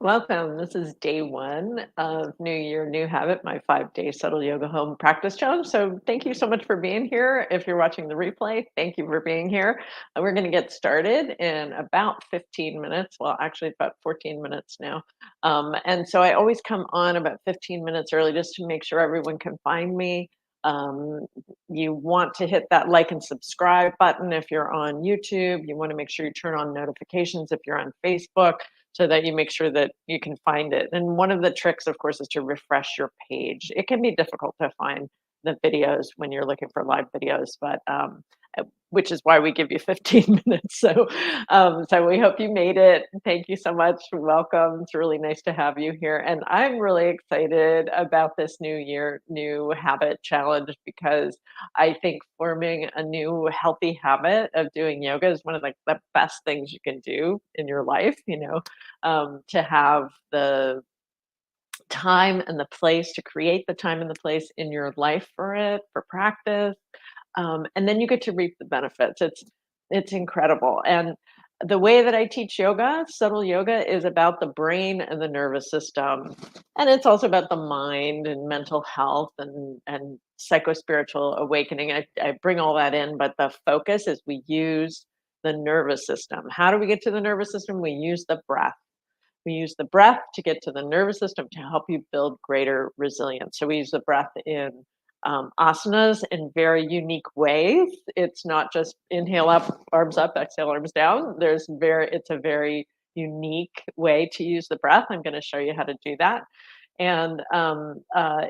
Welcome. This is day one of New Year, New Habit, my 5-day subtle yoga home practice challenge. So, thank you so much for being here. If you're watching the replay, thank you for being here. We're going to get started in about 15 minutes. Well, actually, it's about 14 minutes now. And so, I always come on about 15 minutes early just to make sure everyone can find me. Um, you want to hit that like and subscribe button if you're on YouTube. You want to make sure you turn on notifications if you're on Facebook so that you make sure that you can find it. And one of the tricks, of course, is to refresh your page. It can be difficult to find the videos when you're looking for live videos, but which is why we give you 15 minutes. So we hope you made it. Thank you so much. Welcome. It's really nice to have you here. And I'm really excited about this new year, new habit challenge because I think forming a new healthy habit of doing yoga is one of the best things you can do in your life, to have the time and the place to create the time and the place in your life for it, for practice. And then you get to reap the benefits. It's incredible. And the way that I teach yoga, subtle yoga, is about the brain and the nervous system. And it's also about the mind and mental health and psychospiritual awakening. I bring all that in, but the focus is we use the nervous system. How do we get to the nervous system? We use the breath. We use the breath to get to the nervous system to help you build greater resilience. So we use the breath in asanas in very unique ways. It's not just inhale up, exhale, arms down. It's a very unique way to use the breath. I'm going to show you how to do that. And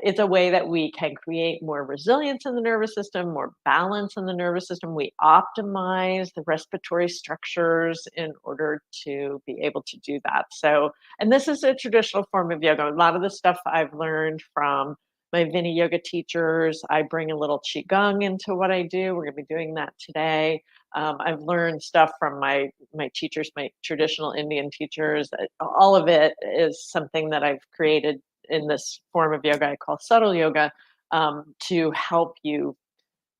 it's a way that we can create more resilience in the nervous system, more balance in the nervous system. We optimize the respiratory structures in order to be able to do that. So, and this is a traditional form of yoga. A lot of the stuff I've learned from my Vini yoga teachers. I bring a little qigong into what I do. We're going to be doing that today. I've learned stuff from my teachers, my traditional Indian teachers. All of it is something that I've created in this form of yoga I call subtle yoga, to help you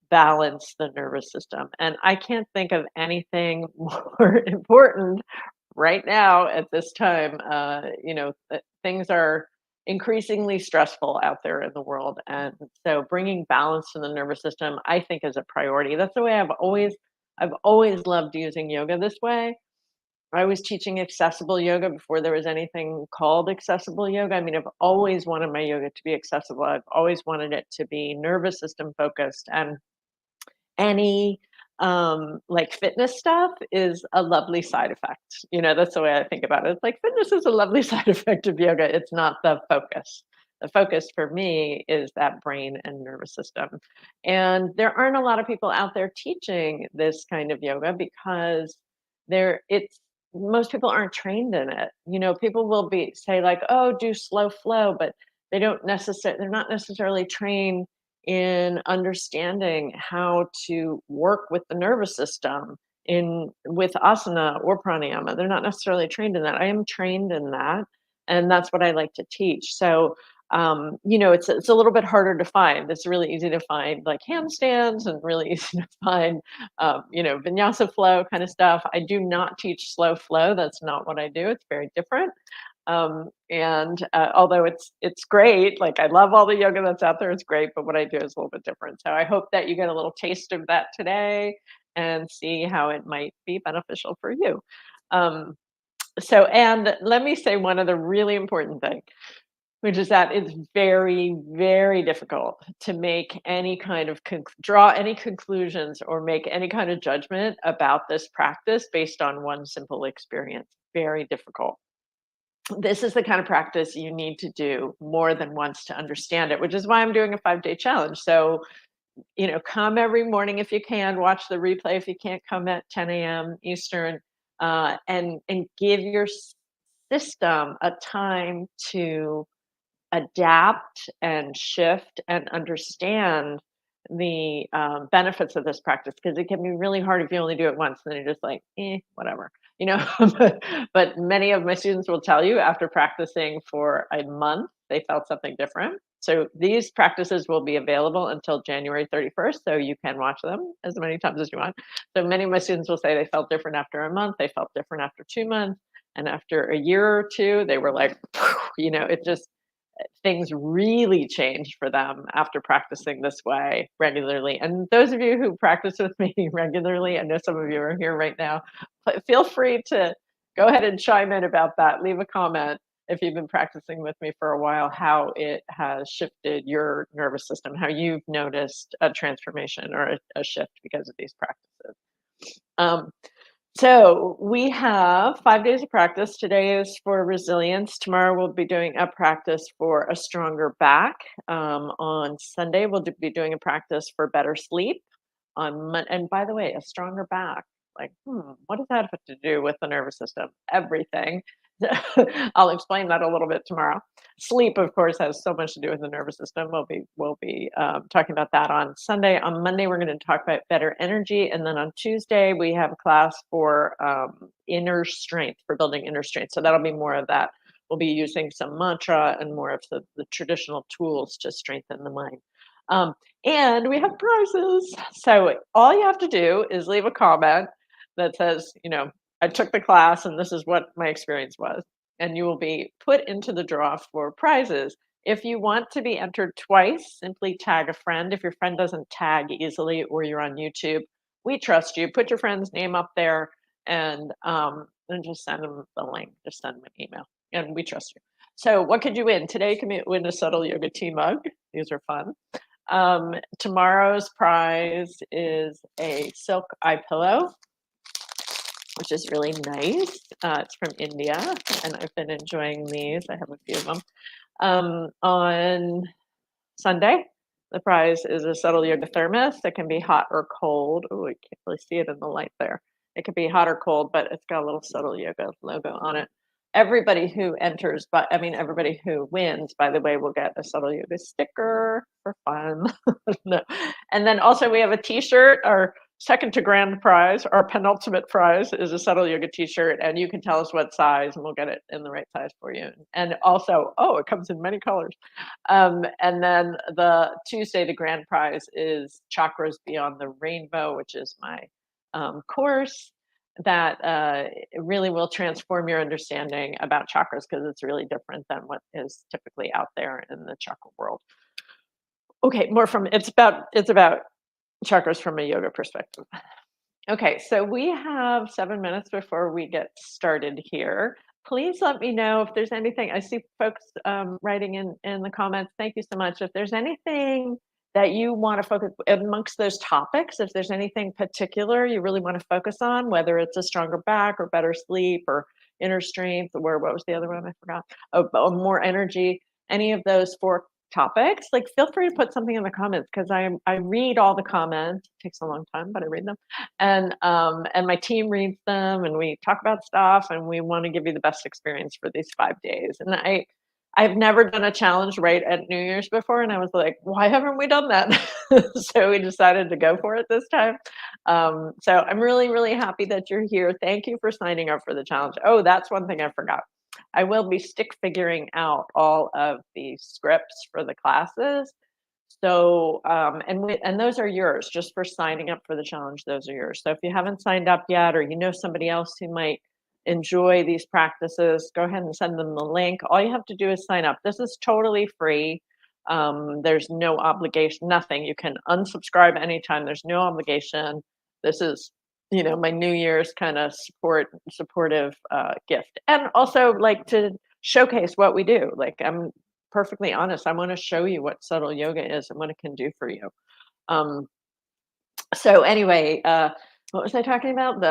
balance the nervous system. And I can't think of anything more important right now at this time. Things are increasingly stressful out there in the world. And so bringing balance to the nervous system, I think, is a priority. That's the way I've always loved using yoga this way. I was teaching accessible yoga before there was anything called accessible yoga. I mean, I've always wanted my yoga to be accessible. I've always wanted it to be nervous system focused. And any like fitness stuff is a lovely side effect. That's the way I think about it. It's like fitness is a lovely side effect of yoga. It's not the focus. The focus for me is that brain and nervous system. And there aren't a lot of people out there teaching this kind of yoga because it's most people aren't trained in it. People will be say like, "Oh, do slow flow," but they're not necessarily trained in understanding how to work with the nervous system in with asana or pranayama. They're not necessarily trained in that. I am trained in that, and that's what I like to teach. So, it's a little bit harder to find. It's really easy to find like handstands and really easy to find, vinyasa flow kind of stuff. I do not teach slow flow. That's not what I do. It's very different. And although it's great, like I love all the yoga that's out there, it's great, but what I do is a little bit different. So I hope that you get a little taste of that today and see how it might be beneficial for you. Um, and let me say one other really important thing, which is that it's very, very difficult to make any kind of draw any conclusions or make any kind of judgment about this practice based on one simple experience. Very difficult. This is the kind of practice you need to do more than once to understand it, which is why I'm doing a 5-day challenge. So, come every morning if you can, watch the replay if you can't come at 10 a.m. Eastern, and give your system a time to adapt and shift and understand the benefits of this practice, because it can be really hard if you only do it once and then you're just like, whatever, you know. But many of my students will tell you after practicing for a month, they felt something different. So these practices will be available until January 31st, so you can watch them as many times as you want. So many of my students will say they felt different after a month, they felt different after 2 months. And after a year or two, they were like, it just things really changed for them after practicing this way regularly. And those of you who practice with me regularly, I know some of you are here right now, but feel free to go ahead and chime in about that. Leave a comment if you've been practicing with me for a while, how it has shifted your nervous system, how you've noticed a transformation or a shift because of these practices. Um, so we have 5 days of practice. Today is for resilience. Tomorrow we'll be doing a practice for a stronger back. On Sunday we'll be doing a practice for better sleep. And by the way, a stronger back. Like, what does that have to do with the nervous system? Everything. I'll explain that a little bit tomorrow. Sleep, of course, has so much to do with the nervous system. We'll be talking about that on Sunday. On Monday, we're going to talk about better energy, and then on Tuesday, we have a class for inner strength, for building inner strength. So that'll be more of that. We'll be using some mantra and more of the traditional tools to strengthen the mind. Um, and we have prizes. So all you have to do is leave a comment that says, I took the class and this is what my experience was. And you will be put into the draw for prizes. If you want to be entered twice, simply tag a friend. If your friend doesn't tag easily or you're on YouTube, we trust you. Put your friend's name up there and just send them the link. Just send them an email. And we trust you. So what could you win? Today you can win a subtle yoga tea mug. These are fun. Tomorrow's prize is a silk eye pillow, which is really nice. It's from India, and I've been enjoying these. I have a few of them. On Sunday, the prize is a subtle yoga thermos that can be hot or cold. Oh, I can't really see it in the light there. It could be hot or cold, but it's got a little subtle yoga logo on it. Everybody who enters, everybody who wins, by the way, will get a subtle yoga sticker for fun. No. And then also we have a t-shirt. Our second to grand prize, our penultimate prize, is a subtle yoga t-shirt, and you can tell us what size and we'll get it in the right size for you. And also, it comes in many colors. And then the Tuesday, the grand prize is Chakras Beyond the Rainbow, which is my course that really will transform your understanding about chakras, because it's really different than what is typically out there in the chakra world. Okay, it's about chakras from a yoga perspective. Okay, so we have 7 minutes before we get started here. Please let me know if there's anything. I see folks writing in the comments. Thank you so much. If there's anything that you want to focus amongst those topics, if there's anything particular you really want to focus on, whether it's a stronger back or better sleep or inner strength, or what was the other one? I forgot. More energy. Any of those 4 topics, like, feel free to put something in the comments, because I read all the comments. It takes a long time, but I read them, and my team reads them, and we talk about stuff, and we want to give you the best experience for these 5 days. And I've never done a challenge right at New Year's before, and I was like, why haven't we done that? So we decided to go for it this time. So I'm really, really happy that you're here. Thank you for signing up for the challenge. Oh, that's one thing I forgot. I will be stick figuring out all of the scripts for the classes. So, and those are yours just for signing up for the challenge. Those are yours. So if you haven't signed up yet, or you know somebody else who might enjoy these practices, go ahead and send them the link. All you have to do is sign up. This is totally free. There's no obligation, nothing. You can unsubscribe anytime. There's no obligation. This is, my New Year's kind of supportive gift, and also like to showcase what we do. Like, I'm perfectly honest. I want to show you what subtle yoga is and what it can do for you. So anyway, what was I talking about?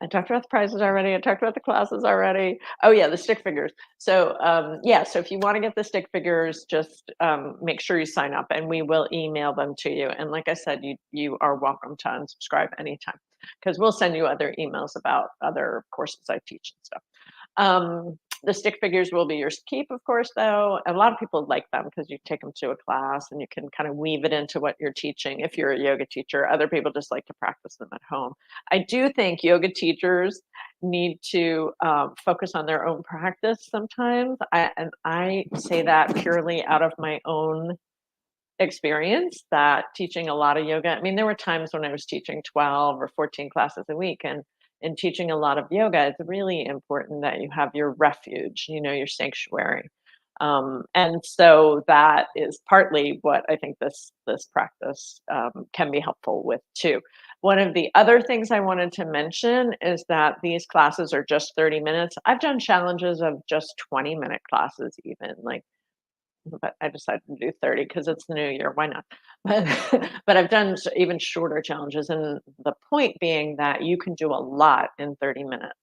I talked about the prizes already. I talked about the classes already. Oh yeah, the stick figures. So so if you want to get the stick figures, just make sure you sign up, and we will email them to you. And like I said, you are welcome to unsubscribe anytime, because we'll send you other emails about other courses I teach and stuff. The stick figures will be yours to keep, of course, though. A lot of people like them because you take them to a class and you can kind of weave it into what you're teaching. If you're a yoga teacher, other people just like to practice them at home. I do think yoga teachers need to focus on their own practice sometimes. And I say that purely out of my own experience, that teaching a lot of yoga. I mean, there were times when I was teaching 12 or 14 classes a week, and in teaching a lot of yoga, it's really important that you have your refuge, your sanctuary. And so that is partly what I think this practice can be helpful with too. One of the other things I wanted to mention is that these classes are just 30 minutes. I've done challenges of just 20-minute classes, even like, but I decided to do 30 because it's the new year. Why not? But, but I've done even shorter challenges. And the point being that you can do a lot in 30 minutes.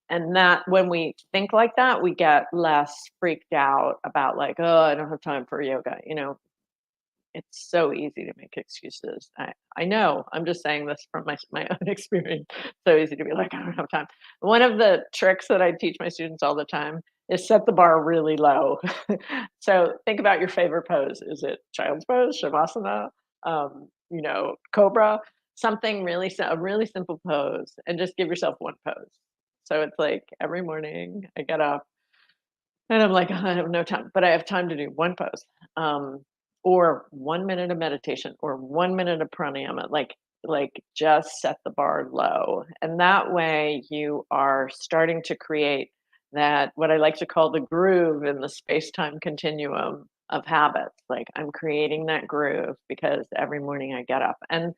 And that when we think like that, we get less freaked out about like, oh, I don't have time for yoga. It's so easy to make excuses. I know. I'm just saying this from my own experience. So easy to be like, I don't have time. One of the tricks that I teach my students all the time is set the bar really low. So think about your favorite pose. Is it child's pose, shavasana, cobra, something a really simple pose, and just give yourself one pose. So it's like every morning I get up and I'm like, "Oh, I have no time, but I have time to do one pose, or 1 minute of meditation, or 1 minute of pranayama. Like just set the bar low, and that way you are starting to create that what I like to call the groove in the space time continuum of habits. Like I'm creating that groove because every morning I get up, and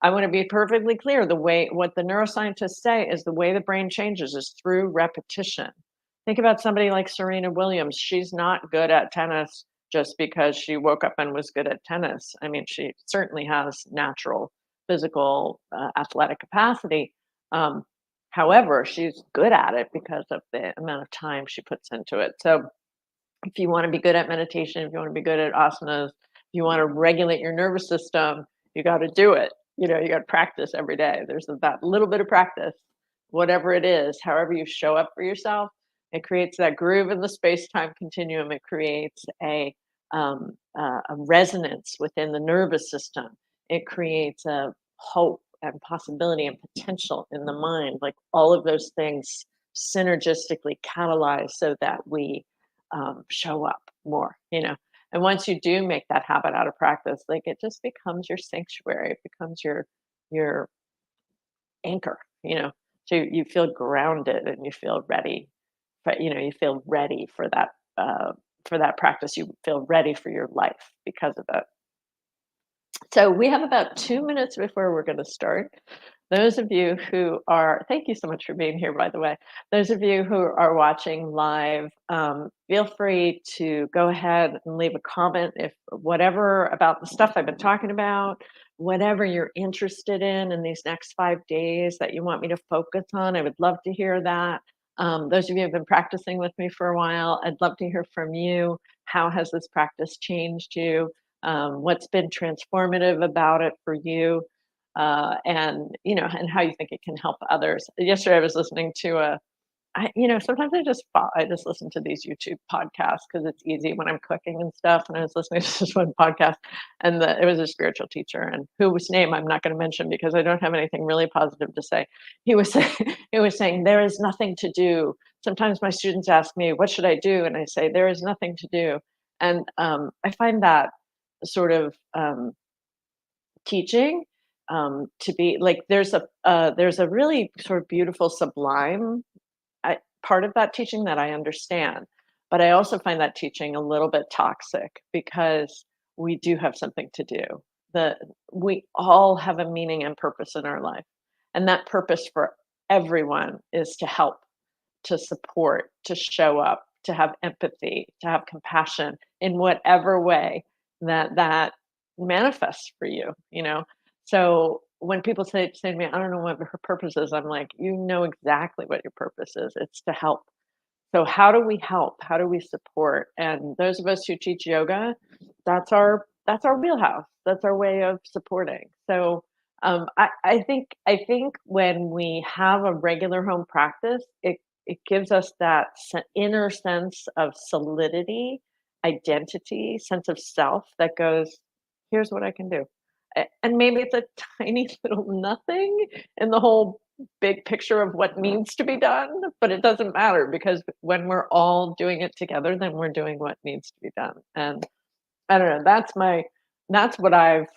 I want to be perfectly clear. The way what the neuroscientists say is the way the brain changes is through repetition. Think about somebody like Serena Williams. She's not good at tennis just because she woke up and was good at tennis. I mean, she certainly has natural physical athletic capacity. Um, However, she's good at it because of the amount of time she puts into it. So, if you want to be good at meditation, if you want to be good at asanas, if you want to regulate your nervous system, you got to do it. You got to practice every day. There's that little bit of practice, whatever it is, however you show up for yourself. It creates that groove in the space time continuum. It creates a resonance within the nervous system. It creates a hope and possibility and potential in the mind. Like all of those things synergistically catalyze so that we show up more. And once you do make that habit out of practice, like it just becomes your sanctuary. It becomes your anchor. So you feel grounded and you feel ready. But you feel ready for that practice. You feel ready for your life because of it. So we have about 2 minutes before we're going to start. Those of you who are, thank you so much for being here, by the way. Those of you who are watching live, feel free to go ahead and leave a comment if whatever about the stuff I've been talking about, whatever you're interested in these next 5 days that you want me to focus on. I would love to hear that. Those of you who have been practicing with me for a while, I'd love to hear from you. How has this practice changed you? What's been transformative about it for you, and how you think it can help others. Yesterday, I was listening to sometimes I just listen to these YouTube podcasts because it's easy when I'm cooking and stuff. And I was listening to this one podcast, and it was a spiritual teacher, and whose name I'm not going to mention because I don't have anything really positive to say. He was saying, he was saying there is nothing to do. Sometimes my students ask me, "What should I do?" And I say, "There is nothing to do." And I find that sort of teaching to be like there's a really sort of beautiful sublime part of that teaching that I understand, but I also find that teaching a little bit toxic because we do have something to do. The We all have a meaning and purpose in our life, and that purpose for everyone is to help, to support, to show up, to have empathy, to have compassion in whatever way that manifests for you. So when people say to me, I don't know what her purpose is, I'm like, you know exactly what your purpose is. It's to help. So how do we help? How do we support? And those of us who teach yoga, that's our wheelhouse. That's our way of supporting. So I think when we have a regular home practice, it gives us that inner sense of solidity, identity, sense of self that goes, here's what I can do. And maybe it's a tiny little nothing in the whole big picture of what needs to be done, but it doesn't matter because when we're all doing it together, then we're doing what needs to be done. And I don't know, that's what I've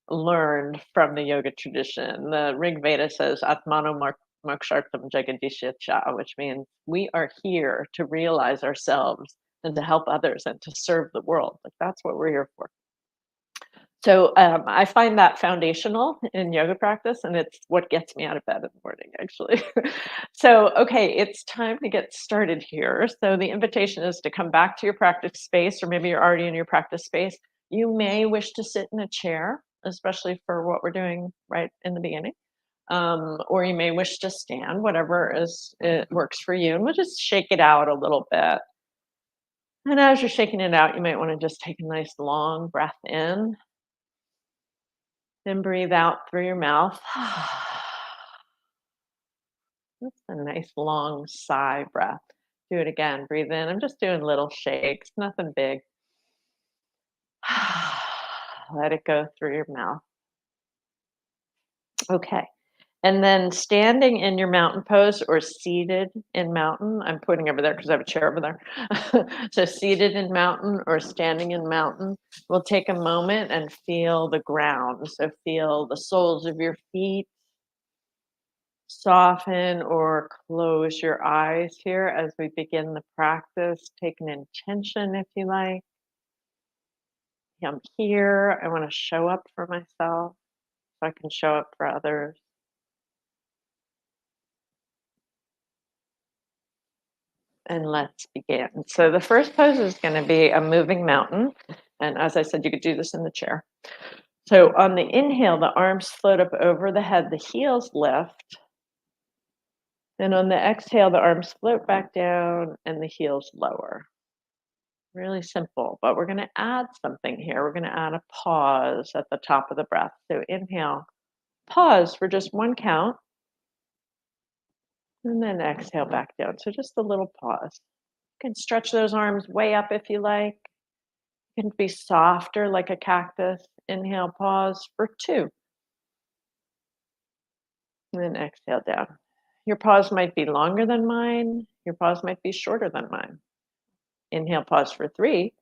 learned from the yoga tradition. The Rig Veda says Atmano Mokshartam Jagadishya, which means we are here to realize ourselves and to help others and to serve the world. Like that's what we're here for. So I find that foundational in yoga practice, and it's what gets me out of bed in the morning, actually. So, okay, it's time to get started here. So the invitation is to come back to your practice space, or maybe you're already in your practice space. You may wish to sit in a chair, especially for what we're doing right in the beginning. Or you may wish to stand, whatever is it works for you, and we'll just shake it out a little bit. And as you're shaking it out, you might want to just take a nice long breath in. Then breathe out through your mouth. That's a nice long sigh breath. Do it again. Breathe in. I'm just doing little shakes, nothing big. Let it go through your mouth. Okay. And then standing in your mountain pose or seated in mountain, I'm pointing over there because I have a chair over there. So seated in mountain or standing in mountain, we'll take a moment and feel the ground. So feel the soles of your feet. Soften or close your eyes here as we begin the practice. Take an intention if you like. I'm here. I want to show up for myself so I can show up for others. And let's begin. So the first pose is going to be a moving mountain. And as I said, you could do this in the chair. So on the inhale, the arms float up over the head, the heels lift. And on the exhale, the arms float back down and the heels lower. Really simple, but we're going to add something here. We're going to add a pause at the top of the breath. So inhale, pause for just one count, and then exhale back down. So just a little pause. You can stretch those arms way up if you like. You can be softer like a cactus. Inhale, pause for two, and then exhale down. Your pause might be longer than mine. Your pause might be shorter than mine. Inhale, pause for three,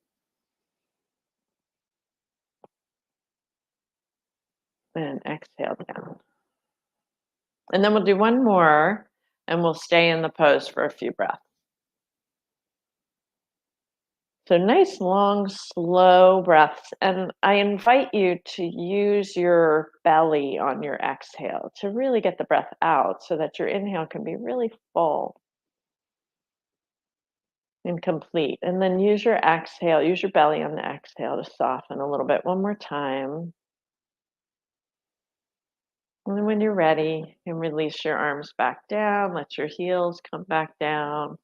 and exhale down. And then we'll do one more and we'll stay in the pose for a few breaths. So nice, long, slow breaths. And I invite you to use your belly on your exhale to really get the breath out so that your inhale can be really full and complete. And then use your exhale, use your belly on the exhale to soften a little bit. One more time. And then when you're ready, you can release your arms back down, let your heels come back down.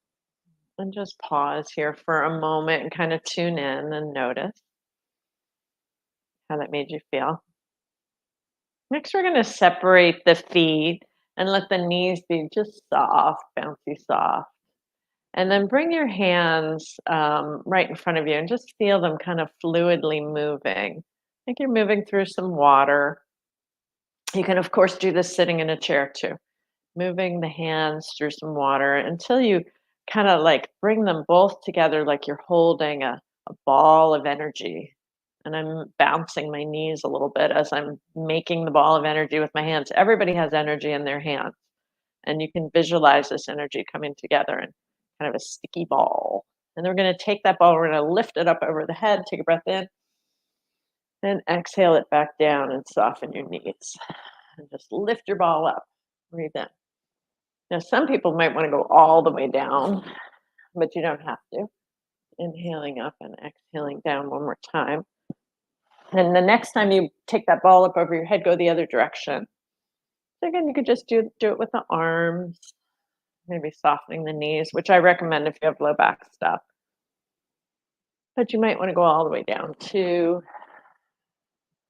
And just pause here for a moment and kind of tune in and notice how that made you feel. Next, we're going to separate the feet and let the knees be just soft, bouncy soft. And then bring your hands right in front of you and just feel them kind of fluidly moving. Like you're moving through some water. You can, of course, do this sitting in a chair too. Moving the hands through some water until you kind of like bring them both together like you're holding a ball of energy. And I'm bouncing my knees a little bit as I'm making the ball of energy with my hands. Everybody has energy in their hands. And you can visualize this energy coming together in kind of a sticky ball. And then we're going to take that ball, we're going to lift it up over the head, take a breath in, then exhale it back down and soften your knees. And just lift your ball up. Breathe in. Now, some people might want to go all the way down, but you don't have to. Inhaling up and exhaling down one more time. And the next time you take that ball up over your head, go the other direction. So again, you could just do it with the arms, maybe softening the knees, which I recommend if you have low back stuff. But you might want to go all the way down too.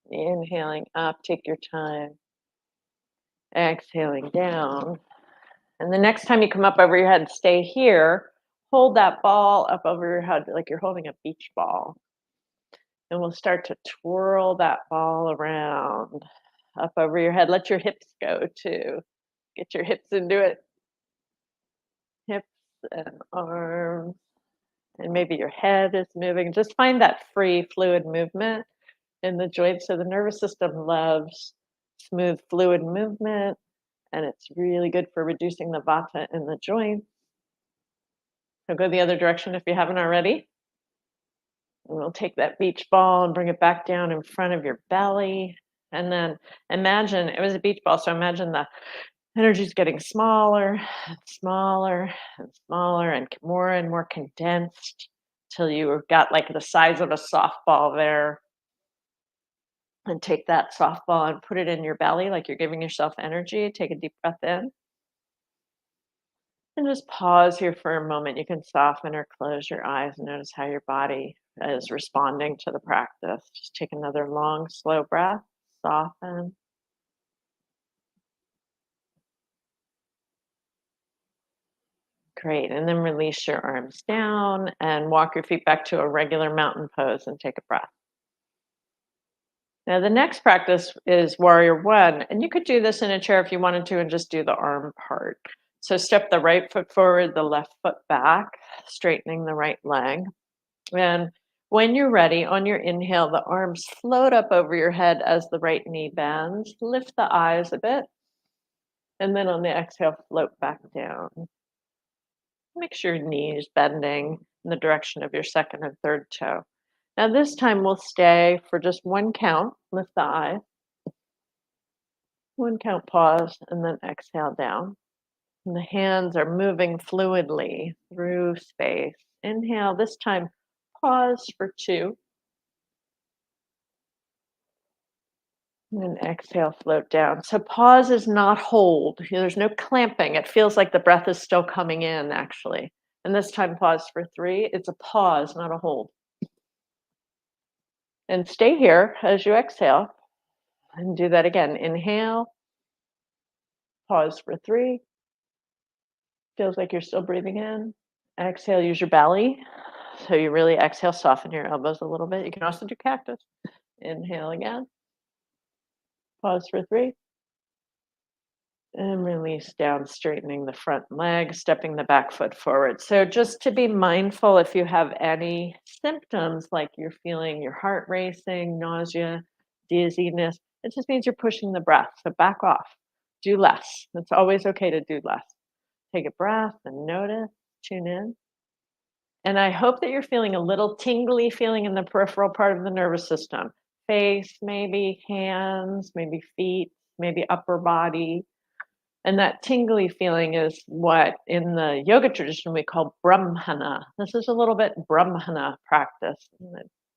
Inhaling up, take your time. Exhaling down. And the next time you come up over your head, stay here. Hold that ball up over your head like you're holding a beach ball. And we'll start to twirl that ball around up over your head. Let your hips go too. Get your hips into it. Hips and arms. And maybe your head is moving. Just find that free, fluid movement in the joints. So the nervous system loves smooth, fluid movement. and it's really good for reducing the vata in the joints. So go the other direction if you haven't already. And we'll take that beach ball and bring it back down in front of your belly. And then imagine it was a beach ball. So imagine the energy's getting smaller and smaller and smaller and more condensed till you've got like the size of a softball there. And take that softball and put it in your belly like you're giving yourself energy. Take a deep breath in. And just pause here for a moment. You can soften or close your eyes and notice how your body is responding to the practice. Just take another long, slow breath, soften. Great. And then release your arms down and walk your feet back to a regular mountain pose and take a breath. Now, the next practice is Warrior One, and you could do this in a chair if you wanted to and just do the arm part. So, step the right foot forward, the left foot back, straightening the right leg. And when you're ready, on your inhale, the arms float up over your head as the right knee bends. Lift the eyes a bit. And then on the exhale, float back down. Make sure your knee is bending in the direction of your second and third toe. Now, this time we'll stay for just one count. Lift the eyes. One count, pause, and then exhale down. And the hands are moving fluidly through space. Inhale, this time pause for two. And exhale, float down. So pause is not hold. There's no clamping. It feels like the breath is still coming in, actually. And this time, pause for three. It's a pause, not a hold. And stay here as you exhale. And do that again. Inhale, pause for three. Feels like you're still breathing in. Exhale, use your belly. So you really exhale, soften your elbows a little bit. You can also do cactus. Inhale again. Pause for three. And release down, straightening the front leg, stepping the back foot forward. So just to be mindful if you have any symptoms like you're feeling your heart racing, nausea, dizziness, it just means you're pushing the breath. So back off. Do less. It's always okay to do less. Take a breath and notice, tune in. And I hope that you're feeling a little tingly feeling in the peripheral part of the nervous system. Face, maybe hands, maybe feet, maybe upper body. And that tingly feeling is what in the yoga tradition we call brahmana. This is a little bit brahmana practice.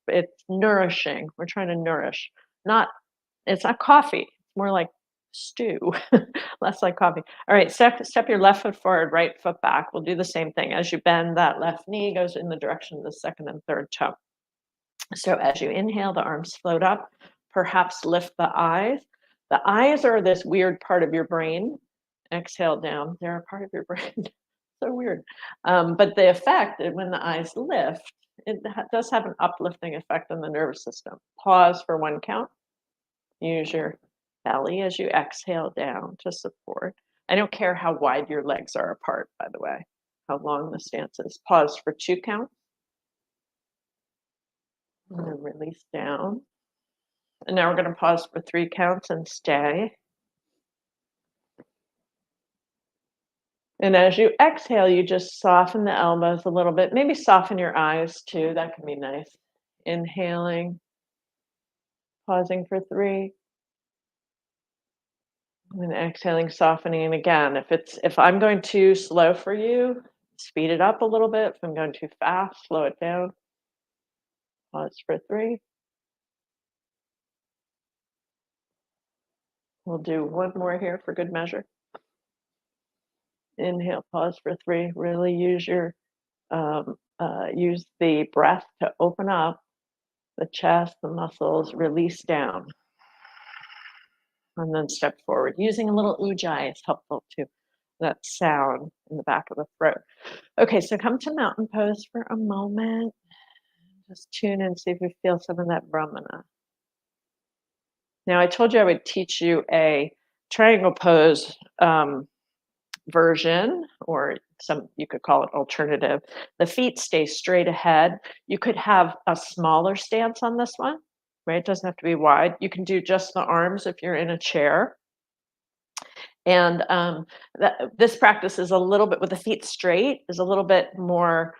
It's nourishing. We're trying to nourish. It's not coffee. It's more like stew, less like coffee. All right, step your left foot forward, right foot back. We'll do the same thing. As you bend, that left knee goes in the direction of the second and third toe. So as you inhale, the arms float up. Perhaps lift the eyes. The eyes are this weird part of your brain. Exhale down. They're a part of your brain. So weird. But the effect, when the eyes lift, it does have an uplifting effect on the nervous system. Pause for one count. Use your belly as you exhale down to support. I don't care how wide your legs are apart, by the way, how long the stance is. Pause for two counts. And then release down. And now we're going to pause for three counts and stay. And as you exhale, you just soften the elbows a little bit. Maybe soften your eyes too. That can be nice. Inhaling, pausing for three. And exhaling, softening again. If I'm going too slow for you, speed it up a little bit. If I'm going too fast, slow it down. Pause for three. We'll do one more here for good measure. Inhale, pause for three. Really use use the breath to open up the chest, the muscles, release down. And then step forward. Using a little ujjayi is helpful too. That sound in the back of the throat. Okay, so come to mountain pose for a moment. Just tune in, see if you feel some of that brahmana. Now, I told you I would teach you a triangle pose version, or you could call it alternative. The feet stay straight ahead. You could have a smaller stance on this one, right? It doesn't have to be wide. You can do just the arms if you're in a chair. And this practice is a little bit with the feet straight, is a little bit more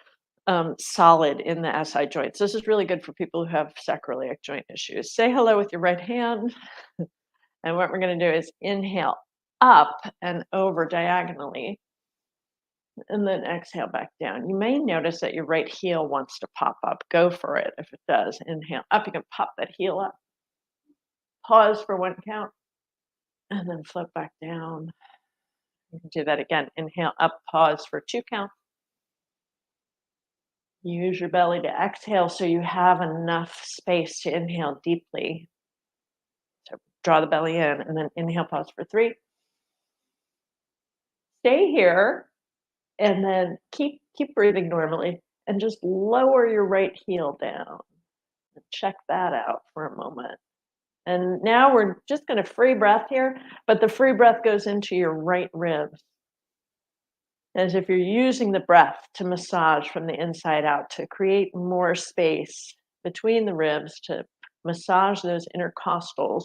solid in the SI joints. This is really good for people who have sacroiliac joint issues. Say hello with your right hand. And what we're going to do is inhale up and over diagonally, and then exhale back down. You may notice that your right heel wants to pop up. Go for it if it does. Inhale up. You can pop that heel up. Pause for 1 count, and then float back down. You can do that again. Inhale up, pause for 2 counts. Use your belly to exhale so you have enough space to inhale deeply. So draw the belly in, and then inhale, pause for 3. Stay here, and then keep breathing normally, and just lower your right heel down. And check that out for a moment. And now we're just going to free breath here, but the free breath goes into your right ribs, as if you're using the breath to massage from the inside out to create more space between the ribs, to massage those intercostals.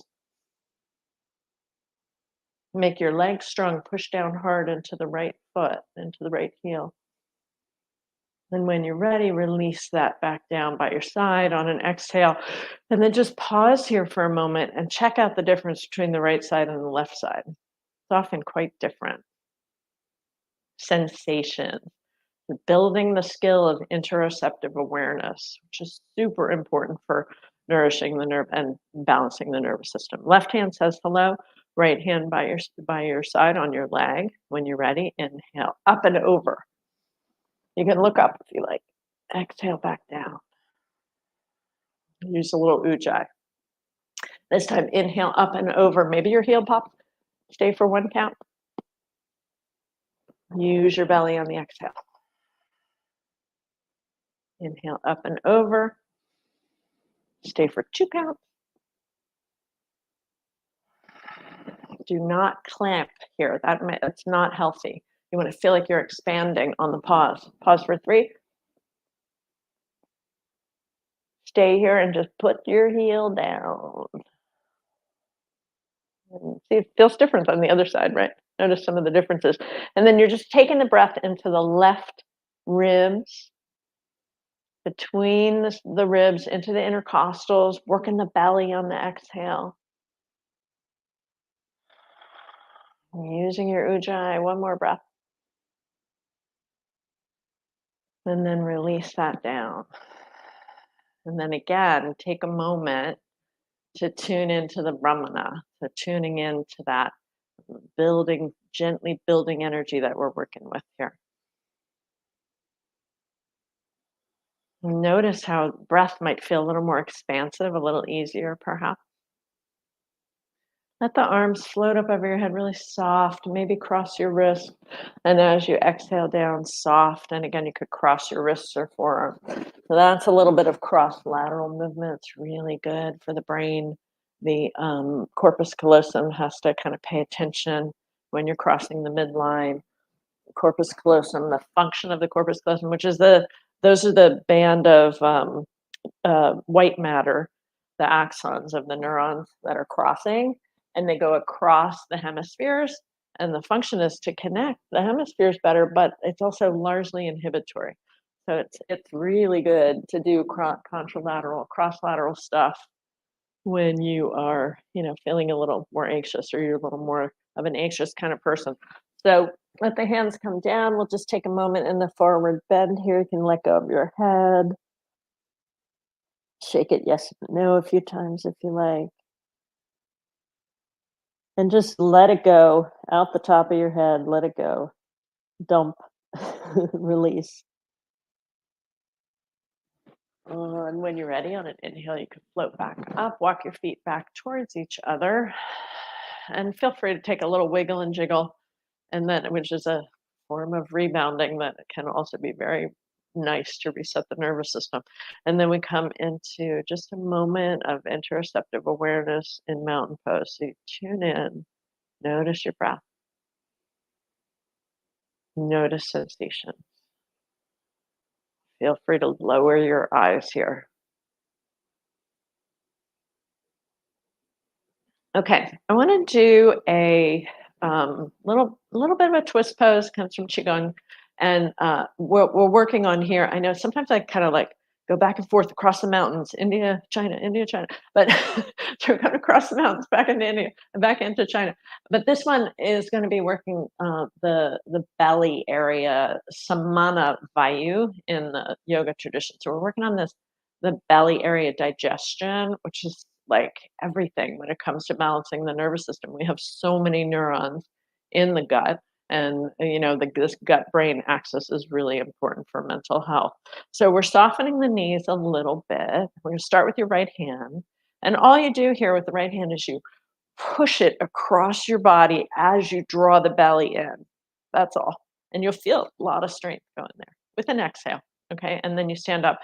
Make your legs strong, push down hard into the right foot, into the right heel. And when you're ready, release that back down by your side on an exhale. And then just pause here for a moment and check out the difference between the right side and the left side. It's often quite different. Sensation. Building the skill of interoceptive awareness, which is super important for nourishing the nerve and balancing the nervous system. Left hand says hello, right hand by your side on your leg. When you're ready, inhale up and over. You can look up if you like. Exhale back down. Use a little ujjayi. This time, inhale up and over. Maybe your heel pops. Stay for 1 count. Use your belly on the exhale. Inhale up and over. Stay for 2 counts. Do not clamp here. That's not healthy. You want to feel like you're expanding on the pause. Pause for 3. Stay here and just put your heel down. And see, it feels different on the other side, right? Notice some of the differences. And then you're just taking the breath into the left ribs, between the ribs, into the intercostals, working the belly on the exhale. Using your ujjayi, 1 more breath. And then release that down. And then again, take a moment to tune into the Brahmana, so tuning into that gently building energy that we're working with here. Notice how breath might feel a little more expansive, a little easier perhaps. Let the arms float up over your head, really soft, maybe cross your wrists. And as you exhale down, soft. And again, you could cross your wrists or forearms. So that's a little bit of cross-lateral movement. It's really good for the brain. The corpus callosum has to kind of pay attention when you're crossing the midline. Corpus callosum, the function of the corpus callosum, which is those are the band of white matter, the axons of the neurons that are crossing, and they go across the hemispheres. And the function is to connect the hemispheres better, but it's also largely inhibitory. So it's really good to do contralateral, cross-lateral stuff when you are, feeling a little more anxious, or you're a little more of an anxious kind of person. So let the hands come down. We'll just take a moment in the forward bend here. You can let go of your head. Shake it yes and no a few times if you like. And just let it go out the top of your head. Let it go. Dump. Release. And when you're ready, on an inhale, you can float back up, walk your feet back towards each other, and feel free to take a little wiggle and jiggle, and then, which is a form of rebounding that can also be very nice to reset the nervous system. And then we come into just a moment of interoceptive awareness in mountain pose. So you tune in, notice your breath, notice sensation. Feel free to lower your eyes here. Okay, I want to do a little bit of a twist pose, comes from qigong, and what we're working on here. I know sometimes I kind of like go back and forth across the mountains, India, China, but so we're going across the mountains, back into India, and back into China. But this one is going to be working the belly area, samana vayu in the yoga tradition. So we're working on this, the belly area digestion, which is like everything when it comes to balancing the nervous system. We have so many neurons in the gut, and this gut brain axis is really important for mental health. So we're softening the knees a little bit. We're going to start with your right hand, and all you do here with the right hand is you push it across your body as you draw the belly in. That's all. And you'll feel a lot of strength going there with an exhale. Okay. And then you stand up,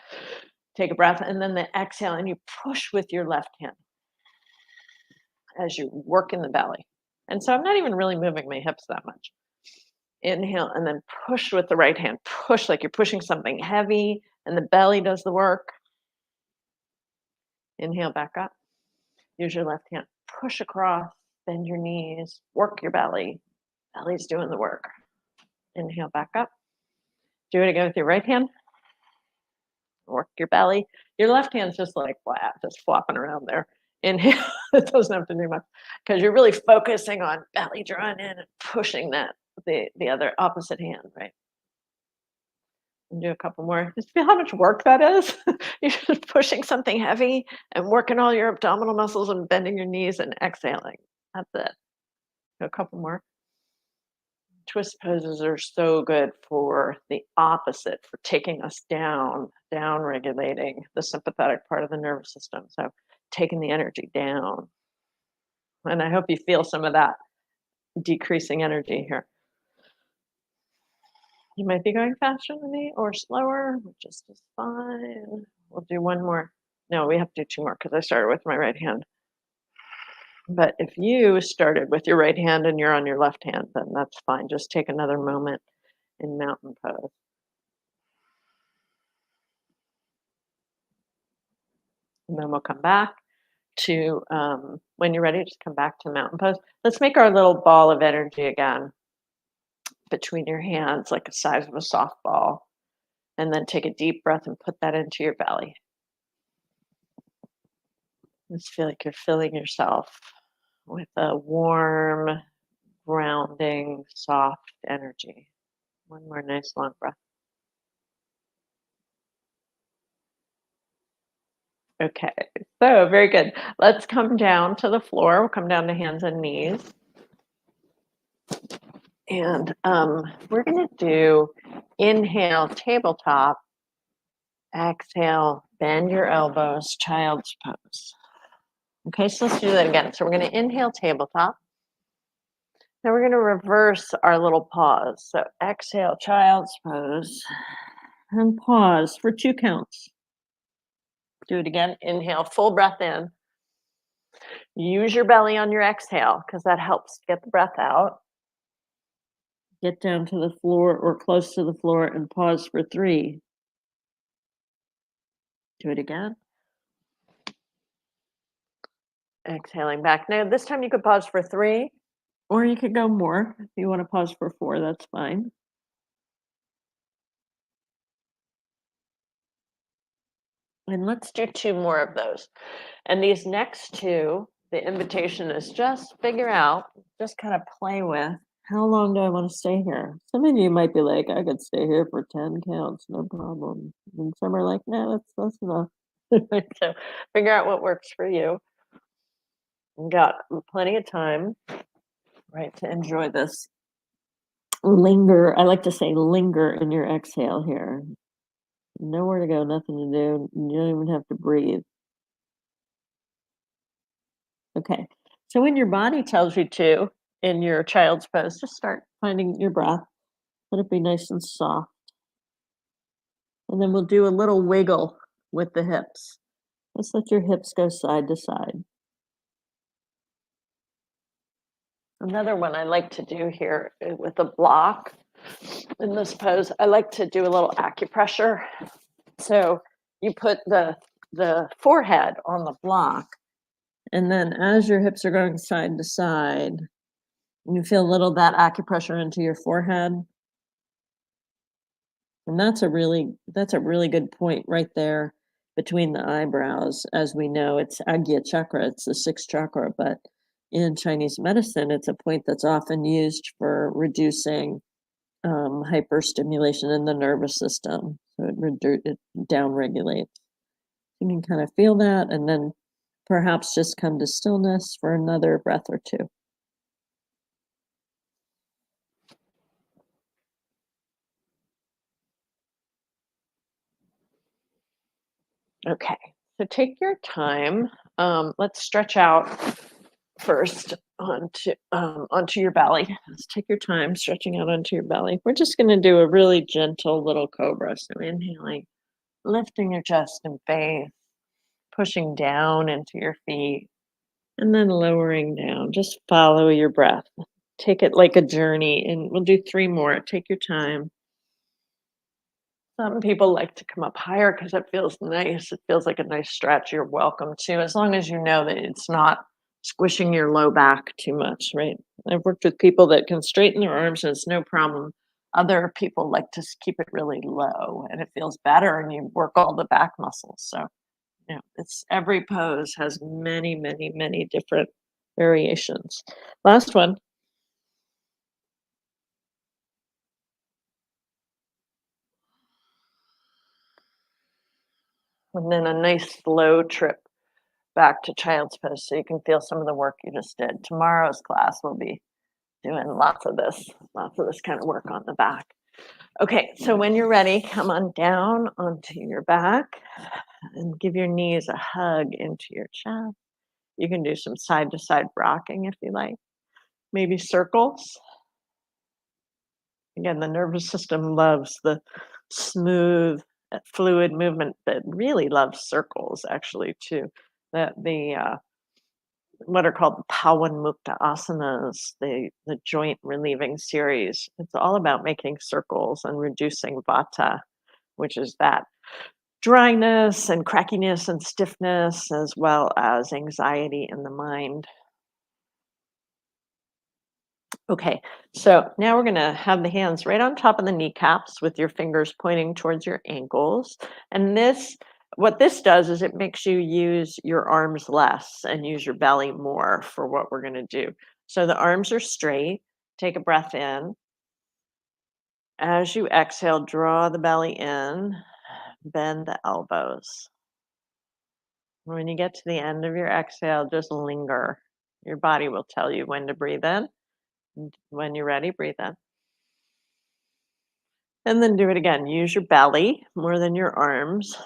take a breath, and then the exhale, and you push with your left hand as you work in the belly. And so I'm not even really moving my hips that much. Inhale, and then push with the right hand. Push like you're pushing something heavy, and the belly does the work. Inhale, back up. Use your left hand. Push across, bend your knees, work your belly. Belly's doing the work. Inhale, back up. Do it again with your right hand. Work your belly. Your left hand's just like flat, just flopping around there. Inhale. It doesn't have to do much because you're really focusing on belly drawing in and pushing that the other opposite hand, right? And do a couple more. Just feel how much work that is. You're just pushing something heavy and working all your abdominal muscles and bending your knees and exhaling. That's it. Do a couple more. Twist poses are so good for the opposite, for taking us down regulating the sympathetic part of the nervous system. So taking the energy down. And I hope you feel some of that decreasing energy here. You might be going faster than me or slower, which is just fine. We'll do one more. No, we have to do two more because I started with my right hand. But if you started with your right hand and you're on your left hand, then that's fine. Just take another moment in mountain pose. And then we'll come back to, when you're ready, just come back to mountain pose. Let's make our little ball of energy again between your hands, like the size of a softball. And then take a deep breath and put that into your belly. Just feel like you're filling yourself with a warm, grounding, soft energy. One more nice long breath. Okay, so very good. Let's come down to the floor. We'll come down to hands and knees. And we're going to do inhale, tabletop. Exhale, bend your elbows, child's pose. Okay, so let's do that again. So we're going to inhale, tabletop. Now we're going to reverse our little pause. So exhale, child's pose, and pause for 2 counts. Do it again. Inhale, full breath in. Use your belly on your exhale because that helps get the breath out. Get down to the floor or close to the floor and pause for 3. Do it again. Exhaling back. Now, this time you could pause for 3, or you could go more. If you want to pause for 4, that's fine. And let's do 2 more of those. And these next 2, the invitation is just figure out, just kind of play with, how long do I want to stay here? Some of you might be like, I could stay here for 10 counts, no problem. And some are like, no, that's enough. So figure out what works for you. We've got plenty of time, right, to enjoy this. Linger. I like to say linger in your exhale here. Nowhere to go, nothing to do. You don't even have to breathe. Okay. So when your body tells you to, in your child's pose, just start finding your breath. Let it be nice and soft. And then we'll do a little wiggle with the hips. Just let your hips go side to side. Another one I like to do here with a block in this pose, I like to do a little acupressure. So you put the forehead on the block, and then as your hips are going side to side, You feel a little that acupressure into your forehead, and that's a really good point right there between the eyebrows. As we know, it's Agya chakra, it's the sixth chakra, but in Chinese medicine, it's a point that's often used for reducing hyperstimulation in the nervous system. So it downregulates. You can kind of feel that, and then perhaps just come to stillness for another breath or two. Okay, so take your time. Let's stretch out first onto your belly. Let's take your time stretching out onto your belly. We're just going to do a really gentle little cobra. So inhaling, lifting your chest and face, pushing down into your feet, and then lowering down. Just follow your breath. Take it like a journey, and we'll do three more. Take your time. Some people like to come up higher because it feels nice. It feels like a nice stretch. You're welcome to, as long as you know that it's not squishing your low back too much, right? I've worked with people that can straighten their arms and it's no problem. Other people like to keep it really low and it feels better and you work all the back muscles. So, it's every pose has many, many, many different variations. Last one. And then a nice slow trip back to child's pose so you can feel some of the work you just did. Tomorrow's class will be doing lots of this kind of work on the back. Okay, so when you're ready, come on down onto your back and give your knees a hug into your chest. You can do some side to side rocking if you like, maybe circles. Again, the nervous system loves the smooth, fluid movement, but really loves circles actually too. That the what are called the Pawan Mukta asanas, the joint relieving series. It's all about making circles and reducing vata, which is that dryness and crackiness and stiffness, as well as anxiety in the mind. Okay, so now we're going to have the hands right on top of the kneecaps with your fingers pointing towards your ankles. And what this does is it makes you use your arms less and use your belly more for what we're going to do. So the arms are straight. Take a breath in. As you exhale, draw the belly in, bend the elbows. When you get to the end of your exhale, just linger. Your body will tell you when to breathe in. When you're ready, breathe in. And then do it again. Use your belly more than your arms.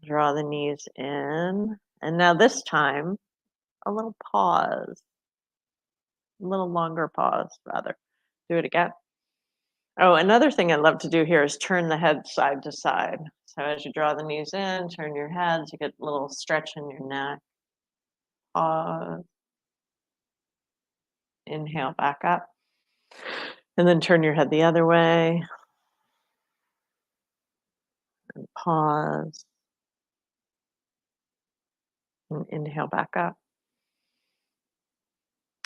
Draw the knees in. And now this time, a little pause, a little longer pause, rather. Do it again. Oh, another thing I love to do here is turn the head side to side. So as you draw the knees in, turn your heads, you get a little stretch in your neck. Pause. Inhale back up. And then turn your head the other way. And pause. And inhale back up.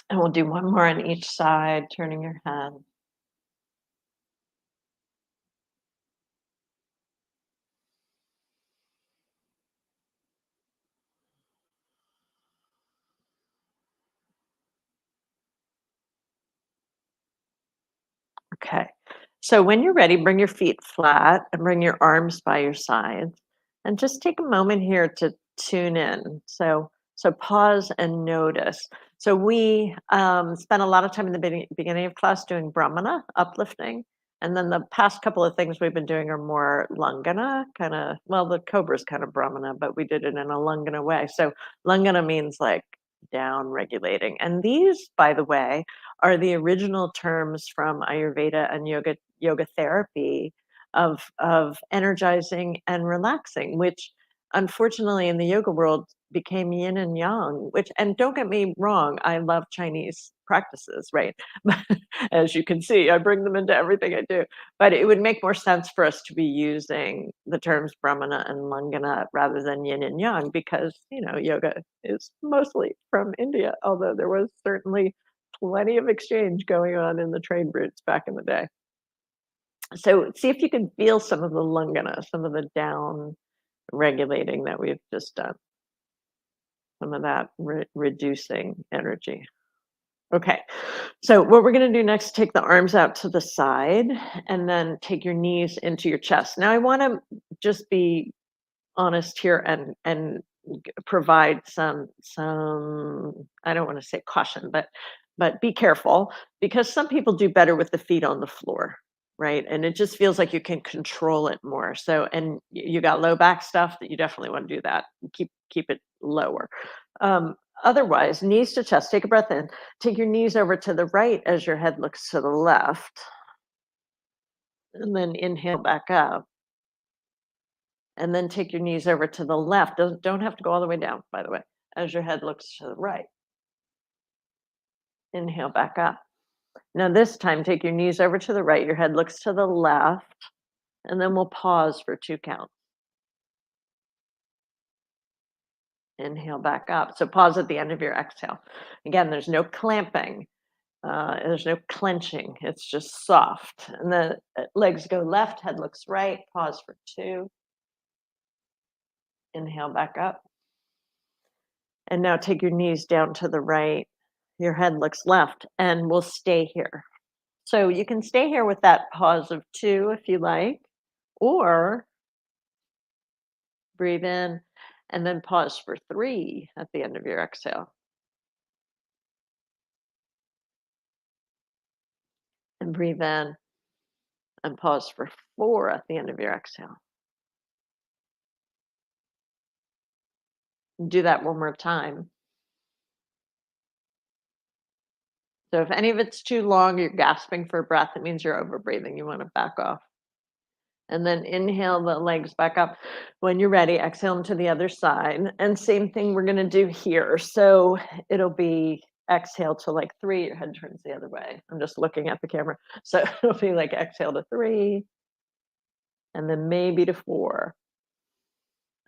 And we'll do one more on each side, turning your head. Okay. So when you're ready, bring your feet flat and bring your arms by your sides. And just take a moment here to tune in. So pause and notice. So we spent a lot of time in the beginning of class doing Brahmana, uplifting. And then the past couple of things we've been doing are more Langana, kind of, well, the Cobra's kind of Brahmana, but we did it in a Langana way. So Langana means like down regulating. And these, by the way, are the original terms from Ayurveda and yoga therapy of energizing and relaxing, which unfortunately in the yoga world became yin and yang, which, and don't get me wrong, I love Chinese practices, right? As you can see, I bring them into everything I do. But it would make more sense for us to be using the terms Brahmana and Langana rather than yin and yang because, yoga is mostly from India, although there was certainly Plenty of exchange going on in the trade routes back in the day. So see if you can feel some of the lungana, some of the down regulating that we've just done, some of that reducing energy. Okay, so what we're gonna do next, take the arms out to the side and then take your knees into your chest. Now I wanna just be honest here and provide some I don't want to say caution, but be careful because some people do better with the feet on the floor, right? And it just feels like you can control it more. So and you got low back stuff that you definitely want to do that. Keep it lower. Otherwise, knees to chest, take a breath in, take your knees over to the right as your head looks to the left, and then inhale back up. And then take your knees over to the left. Don't have to go all the way down, by the way, as your head looks to the right. Inhale back up. Now, this time, take your knees over to the right. Your head looks to the left. And then we'll pause for 2 counts. Inhale back up. So pause at the end of your exhale. Again, there's no clamping. There's no clenching. It's just soft. And the legs go left, head looks right. Pause for 2. Inhale back up. And now take your knees down to the right. Your head looks left, and we'll stay here. So you can stay here with that pause of 2 if you like, or breathe in and then pause for 3 at the end of your exhale. And breathe in and pause for 4 at the end of your exhale. Do that one more time. So if any of it's too long, you're gasping for breath, it means you're over breathing. You want to back off. And then inhale the legs back up. When you're ready, exhale them to the other side. And same thing we're going to do here. So it'll be exhale to like 3, your head turns the other way. I'm just looking at the camera. So it'll be like exhale to 3, and then maybe to 4.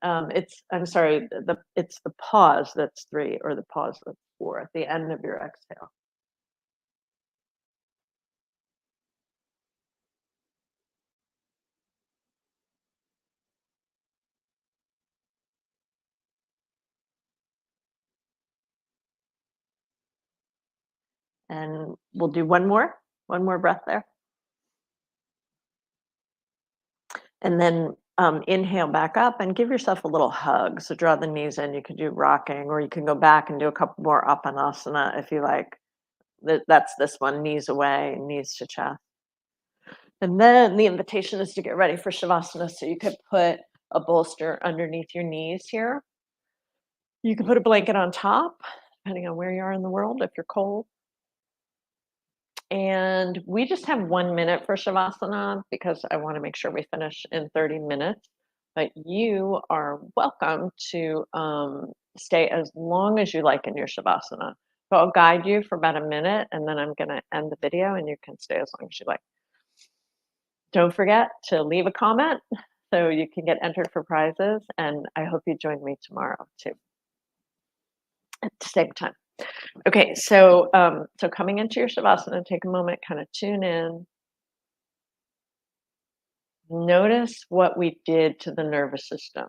I'm sorry, it's the pause that's 3 or the pause that's 4 at the end of your exhale. And we'll do one more breath there. And then inhale back up and give yourself a little hug. So draw the knees in. You can do rocking, or you can go back and do a couple more apanasana if you like. That's this one, knees away, knees to chest. And then the invitation is to get ready for Shavasana. So you could put a bolster underneath your knees here. You can put a blanket on top, depending on where you are in the world, if you're cold. And we just have 1 minute for Shavasana because I want to make sure we finish in 30 minutes. But you are welcome to stay as long as you like in your Shavasana. So I'll guide you for about a minute and then I'm going to end the video and you can stay as long as you like. Don't forget to leave a comment so you can get entered for prizes. And I hope you join me tomorrow too at the same time. Okay, so so coming into your Shavasana, take a moment, kind of tune in. Notice what we did to the nervous system.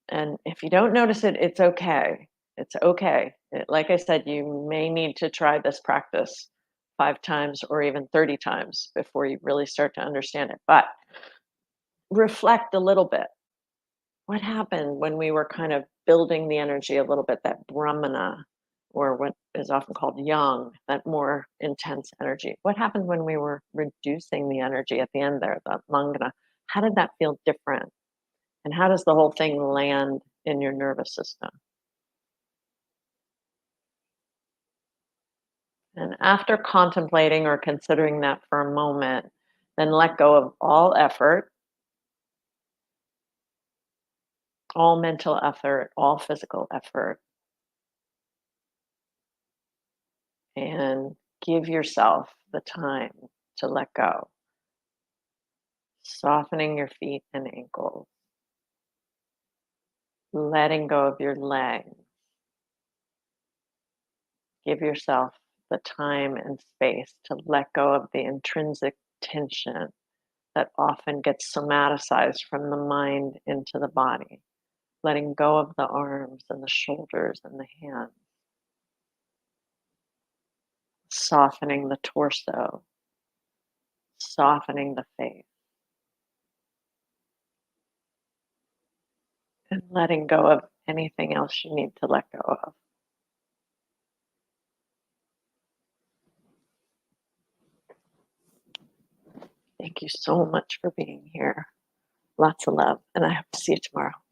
And if you don't notice it, it's okay. It's okay. Like I said, you may need to try this practice 5 times or even 30 times before you really start to understand it. But reflect a little bit. What happened when we were kind of building the energy a little bit, that Brahmana, or what is often called yang, that more intense energy? What happened when we were reducing the energy at the end there, the Mangana? How did that feel different? And how does the whole thing land in your nervous system? And after contemplating or considering that for a moment, then let go of all effort, all mental effort, all physical effort, and give yourself the time to let go. Softening your feet and ankles, letting go of your legs. Give yourself the time and space to let go of the intrinsic tension that often gets somaticized from the mind into the body, letting go of the arms and the shoulders and the hands, softening the torso, softening the face, and letting go of anything else you need to let go of. Thank you so much for being here. Lots of love, and I hope to see you tomorrow.